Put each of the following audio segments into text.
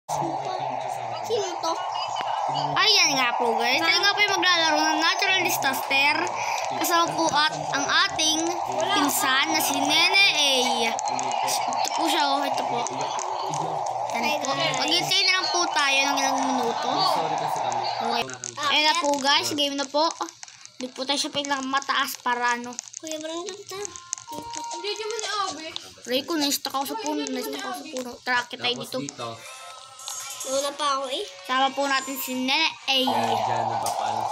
Sino to? Ayan nga po guys. Tayo nga po yung maglalaro ng Natural Disaster. Kasama po ang ating pinsan na si Nene A. Ito po siya oh. Ito po. Ano po. Mag-intay na lang po tayo ng ilang minuto. Okay. Ayan na po guys. Game na po. Doon po tayo sa pinakamataas para ano. Kuya Brandon ta. Hindi naman ni Obi. Ray ko, na-stuck ako sa puno. Tara, kita tayo dito. Wala pa ako eh. Sama po natin si Nene A.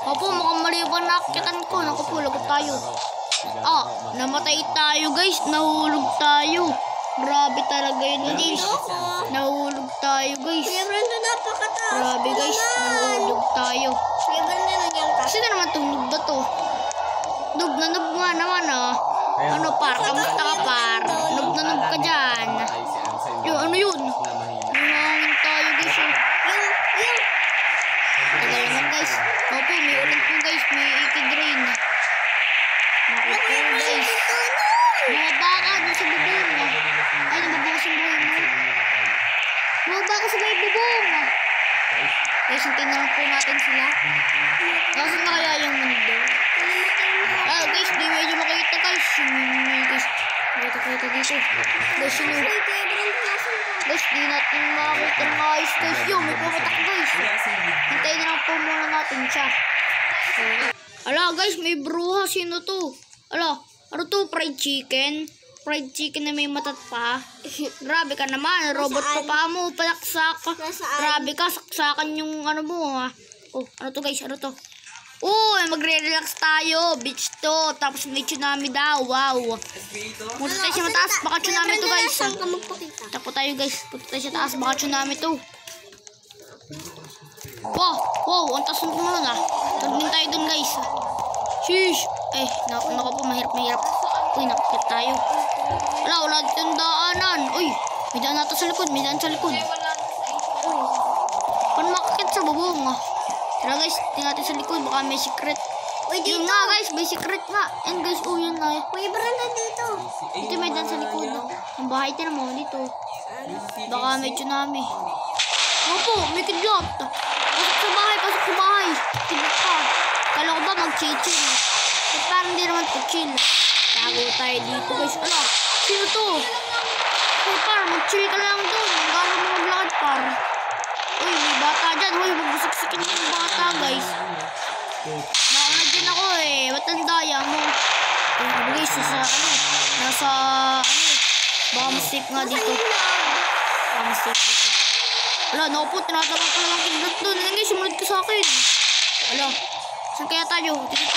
Opo, mukhang mali ba nakikitan ko? Naku po, lagot tayo. Namatay tayo guys. Nahulog tayo. Grabe talaga yun guys. Nahulog tayo guys. Kuya Brandon, napakataas. Grabe guys, nahulog tayo. Kuya Brandon, nagyang ka. Sino naman itong noob ba to? Noob na noob nga naman ah. Ano par? Kamusta ka par? Noob na noob ka dyan. Yun, ano yun? Nangangin tayo guys oh. Yung. Tagal naman guys. Opo, may ulan po guys. May ikid rain. Naku po guys. Mga baka dun sa bubong. Ay, nababawas yung buhay mo. Mga baka sa may bubong. Guys, hintayin na lang po natin sila. Nasaan na kaya yung mundo? Guys, di medyo makita guys. Guys, makita dito. Guys, yun yun. Guys, di natin makakita ng ayos guys. Yo, may pumatak guys. Hintayin na lang po muna natin siya. Ala guys, may bruha. Sino to? Ala, ano to? Fried chicken? Fried chicken na may matat pa. Grabe ka naman. Robot pa pa mo. Palaksak. Grabe ka. Saksakan yung ano mo ha. Oh, ano to guys? Ano to? Oh, magre-relax tayo. Beach to. Tapos may tsunami daw. Wow. Punta tayo sa mataas. Baka tsunami to guys. Tapo tayo guys. Punta tayo sa taas. Baka tsunami to. Wow. Ang taas mo naman ah. Tagnin tayo dun guys. Sheesh. Naku po. Mahirap. Uy, nakakit tayo. Wala dito yung daanan. Uy, may daan nato sa likod. May daan sa likod. Paano makakit sa bubong ah? Tara guys, tingnan natin sa likod. Baka may secret. Uy, dito. Yun nga guys, may secret nga. And guys, yun na. Kuya Brandon, dito. Dito may daan sa likod. Ang bahay tira mo dito. Baka may tsunami. Opo, may kidlat. Pasok sa bahay. Kidlat ka. Kala ko ba mag-chill? Parang hindi naman to-chill. Tago tayo dito guys. Ala, sino to? Uy, parang mag-chill ka lang doon. Ang gano'n mo maglakad par. Uy, may bata dyan. Uy, magbusiksikin yung bata guys. Nauna dyan ako eh. Ba't ang daya mo? Guys, nasa baka mistake nga dito. Baka mistake dito. Ala, naku po, tinatanong ko lang kidlat doon. Alam guys, sumunod ka sa akin. Ala, saan kaya tayo? Dito.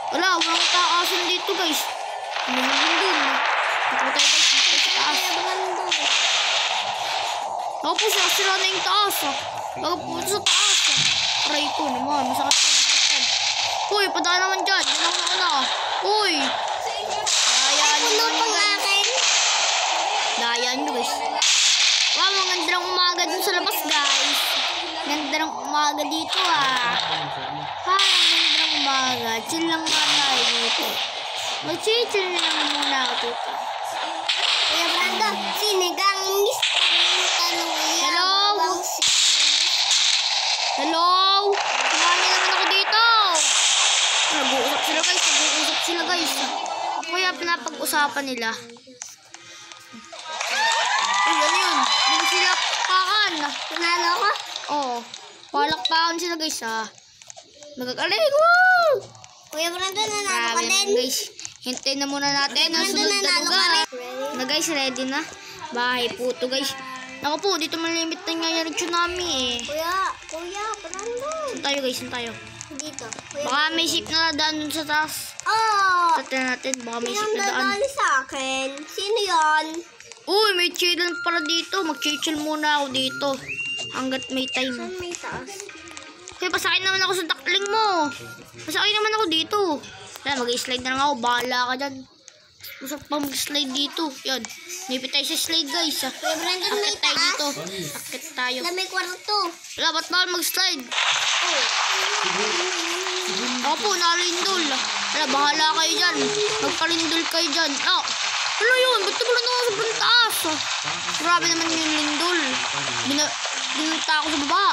Wala, walang taasan dito guys. Ano yung dun? Ito tayo guys, dito sa taas. Ako po sila na yung taas ah. Baga po sa taas ah. Aray ko naman, masakit ko nasaktan. Uy, padaan naman dyan. Yan ang una ah. Uy. Dayaan nyo naman guys. Dayaan nyo guys. Wow, ang ganda ng umaga dun sa labas guys. Ganda ng umaga dito ah. Hi, ang ganda ng umaga. Chill lang nga tayo dito. Mag-chill na lang muna ako dito. Kuya Brandon, sinigang miss. Hello? Hello? Samahan niyo naman ako dito. Nag-uusap sila guys. Kaya pinapag-usapan nila. Ano yun? Hindi sila pakan. Panalo ko? Oo. Palakpakan sila guys ah. Magkakalig. Kuya Brandon, nanalo ka din. Guys, hintayin na muna natin ang sunod na lugar. Na guys, ready na. Bahay po to guys. Naku po, dito malimit na nga yung tsunami eh. Kuya Brandon. Saan tayo guys? Saan tayo? Dito. Baka may ship na daan dun sa taas. Tatin natin. Baka may ship na daan. Pinang sa akin. Sino yon? Uy, may chillan para dito. Mag-chill muna ako dito. Hanggat may time. Saan may taas? Kaya pasakay naman ako sa takling mo. Pasakay naman ako dito. Kaya mag-slide na lang ako. Bahala ka dyan. Usap pa mag-slide dito. Yan. Nipit tayo sa slide guys. Kuya Brandon, may Akit tayo taas. dito. Akit tayo. May kwarto. Wala, ba't bawal mag-slide? Ako po, nalindol. Wala, bahala kayo dyan. Magpalindol kayo dyan. Ano yun? Ba't wala na ako sa taas? Grabe naman yung lindol. Binunta ako sa baba.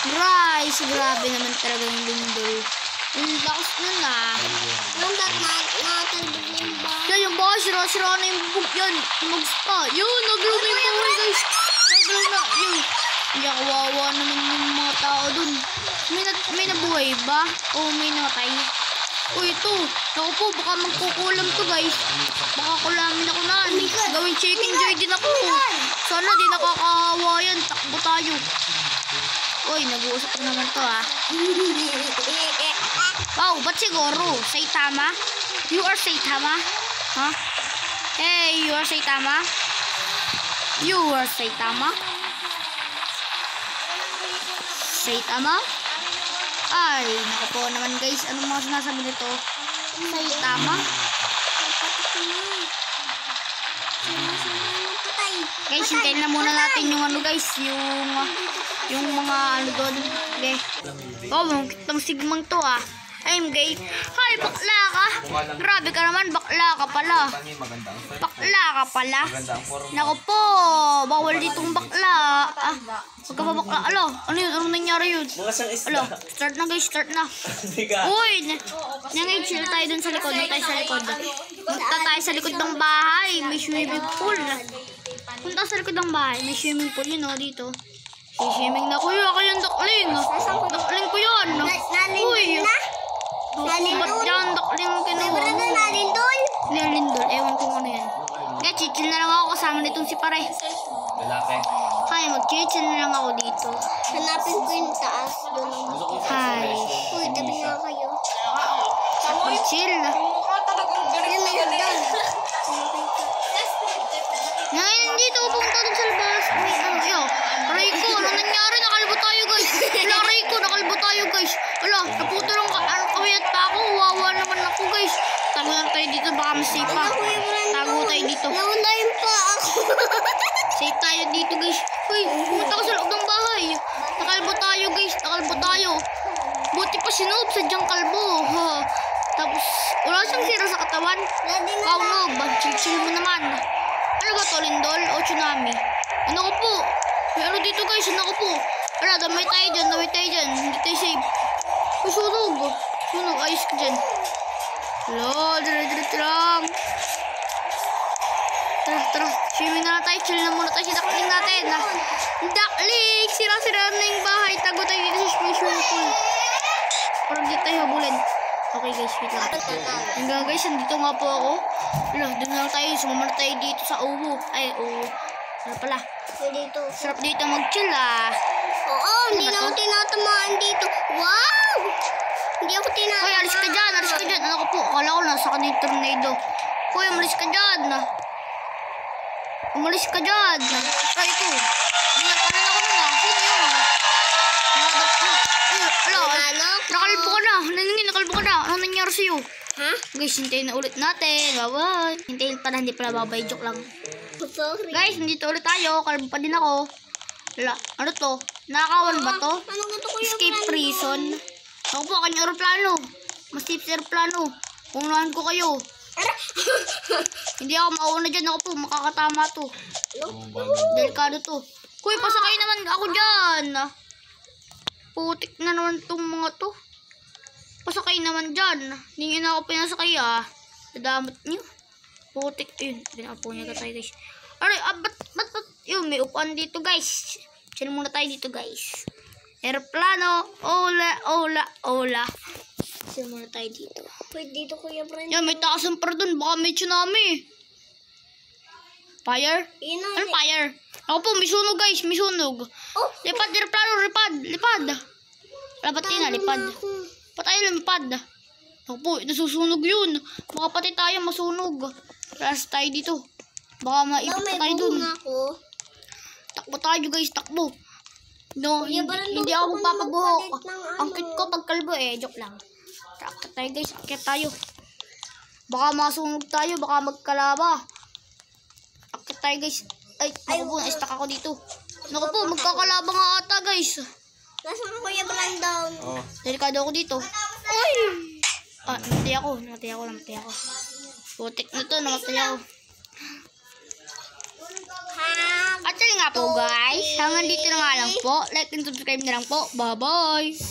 Guys, grabe naman talaga yung lindol. Yung lakas nun ah. Nung nakatalbog ba? Yan yung baka sira-sira na yung bubog yan. Mag-spa. Yun, naglaw na yung bawal guys. Naglaw na. Yun. Hindi kawawa naman yung mga tao dun. May nabuhay ba? O may namatay? Uy, ito. Ako po, baka magkukulam to guys. Baka kulamin ako na. Gawin chicken joy din ako. Sana di nakakahawa yan. Takbo tayo. Uy, nag-uusap na naman to ah. Wow, ba't siguro? Saitama? You are Saitama? Huh? Hey, you are Saitama? You are Saitama? Saitama? Ay, naku po naman guys. Anong mga sinasabi nito? Saitama? Guys, hintayin na muna natin yung ano guys. Yung mga ano doon. Okay. Oh, kitang sigmang to ah. I'm gay. Hi, bakla ka. Grabe ka naman, bakla ka pala. Bakla ka pala. Naku po, bawal ditong bakla. Ah, huwag ka pa bakla. Alo, ano yun? Anong nangyari yun? Alo, start na guys, start na. Uy, nangay chill tayo dun sa likod. Punta tayo sa likod. Punta tayo sa likod ng bahay. May swimming pool. Punta sa likod ng bahay. May swimming pool yun o dito. Swimming na kuya, kayang dakling. Dakling ko yun. Uy. Ba't yan? Dakling kinuha mo. Nalindol? Nalindol. Ewan kung ano yan. Kaya chill na lang ako kasama nitong si Pare. Hi, mag-chill na lang ako dito. Hanapin ko yung taas doon. Hi. Uy, tabi nga kayo. Chill. Yan, nalindol. Ngayon dito, pumunta dun sa labas. May ano, yo. Rico, ano nangyari? Nakalbo tayo guys. Wala, Rico, nakalbo tayo guys. Wala, naputo lang kawiyat pa ako. Wawa naman ako guys. Tago lang tayo dito, baka masipa. Tago tayo dito. Naundahin pa ako. Safe tayo dito guys. Uy, pumunta ko sa loob ng bahay. Nakalbo tayo guys, nakalbo tayo. Buti pa si Noob, sadyang kalbo. Ha. Tapos, wala siyang sira sa katawan. Pao Noob, chill mo naman. Ano ba to, lindol o tsunami? Ano ko po? May ano dito guys, ano ko po? Wala, damay tayo dyan. Hindi tayo safe. Uy, sunog. Sunog, ayos ka dyan. Hello, dire-diretso lang. Tara. Swimming na tayo. Chill na muna tayo sa duckling natin. Duckling! Sira-sira na yung bahay. Tago tayo dito sa swimming pool. Parang dito tayo habulin. Okay guys, wait lang. Hanggang guys, nandito nga po ako. Wala, doon lang tayo. Sumama tayo dito sa uwo. Ay, uwo. Ano pala? Dito. Sarap dito mag-chill ah. Oo, hindi na ako tinatamaan dito. Wow! Hindi ako tinatamaan. Hoy, alis ka dyan. Ano ko po? Akala ko nasa ka yung tornado. Hoy, umalis ka dyan. Umalis ka dyan. Ay, ito. Ano ako na? Sino yun? Nakalbo ka na. Nakalbo ka na. Ano nangyari sa'yo? Ha? Guys, hintayin na ulit natin. Bawal. Hintayin pala, hindi pala babay. Joke lang. Sorry. Guys, nandito ulit tayo. Kalbo pa din ako. Wala. Ano to? Nakakawan ba to? Ano gusto ko yung Escape prison. Ako po, kanyang aeroplano. Mas tips aeroplano. Unahan ko kayo. Hindi ako mauna dyan. Ako po, makakatama to. Delikado to. Kuy, pasakay naman ako dyan. Putik na naman tong mga to. Pasakay naman dyan. Hindi nyo na ako pinasakay ah. Dadamot nyo. Putik. Yun, pinapo niya ka tayo guys. Aray, ba't. Yun, may upuan dito guys. Chill muna tayo dito guys. Aeroplano. Ola. Chill muna tayo dito. Wait, dito kuya Brenda. Yan, may taas ng par dun. Baka may tsunami. Fire? Ano fire? Ako po, may sunog guys. May sunog. Oh, Lipad, aeroplano. Lipad. Lapat din na, lipad. Patay lumipad. Ako po, nasusunog yun. Baka pati tayo masunog. Ras tayo dito. Baka maipit pa tayo dun. Takbo tayo guys, takbo. No, hindi ako magpapabuhok. Ang cute ko pag kalbo eh, joke lang. Takbo tayo guys, akit tayo. Baka masunog tayo, baka magkalaba. Akit tayo guys. Ay, naku po, na-stuck ako dito. Naku po, magkakalaba nga ata guys. Nasaan ko kuya Brenda? Delikado ako dito. Uy! Ah, namatay ako. Putik na to, namatay ako. At ito nga po guys. Hanggang dito na nga lang po. Like and subscribe na lang po. Bye-bye.